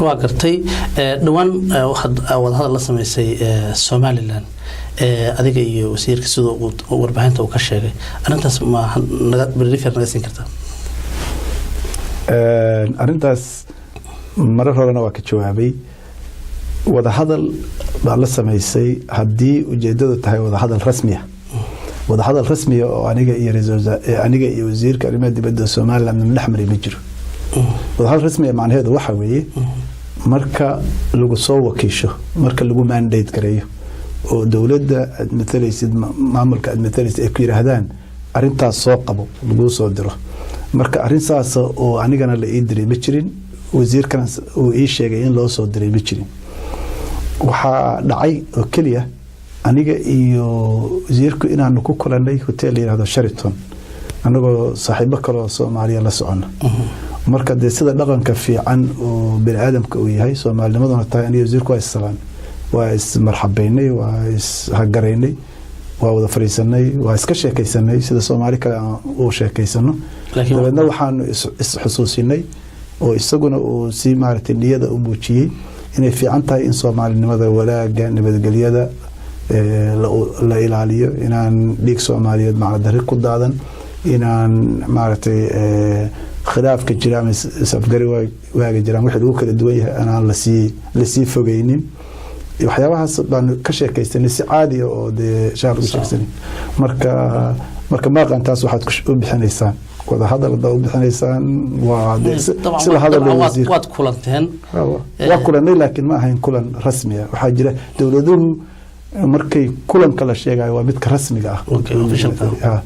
وقرتي دوان وهذا الله سميسي سوماليلاند adiga iyo wasiirka sidoo warbaahinta uu ka sheegay arintaas ma brief naga siin kartaa arintaas marar horena waa ka jawaabay wada hadal baa la sameysay hadii ujeedadu tahay wada hadal rasmi ah oo aniga iyo wasiirka arrimaha dibadda Soomaaliland madaxmari ma jiro wada hadal rasmi ah macnaheedu waxa weeye marka lagu soo wakiisho marka lagu mandate gareeyo oo dawladda admatalaysid maamulka admatalaysid ay ku yiraahdaan arintaas soo qabo lagu soo diro marka arintaas oo anigana la ii diray ma jirin wasiirkan uu ii sheegay in loo soo diray ma jirin waxa dhacay oo kaliya aniga iyo wasiirku inaanu ku kulanay hotel yiraahdo Sheraton anagoo saaxiibo kale oo Soomaaliya la socona marka de sida dhaqanka fiican oo bini aadamka uu yahay Soomaalinimaduna tahay aniga wasiirku waa salaam waa marxabeynay waa hagareynay waa wada fariisanay waa iska sheekaysanay sida Soomaali kale oo sheekaysano laakiin waxaan xusuusinay oo isaguna uu si maartay niyada u muujiyay inay fiican tahay in Soomaalinimada walaaga nabadgelyada la ilaaliyo inaan dhiig Soomaaliyeed macna ku daadan inaan maartay khilaafka jiraan safgari waaga jiraan waxa uu kala duwan yahay aan la sii fogeynin waxyaabahaas baan ka sheekaysanay si caadi ah oo de shaar u sheekaysanay marka ma qantaas waxaad ku bixinaysaan wada hadal u bixinaysaan waa sida hadal waad kulanteen waa kulanay laakiin ma ahayn kulan rasmi ah waxa jira dawladuhu markay kulan kala sheegay waa mid rasmiga ah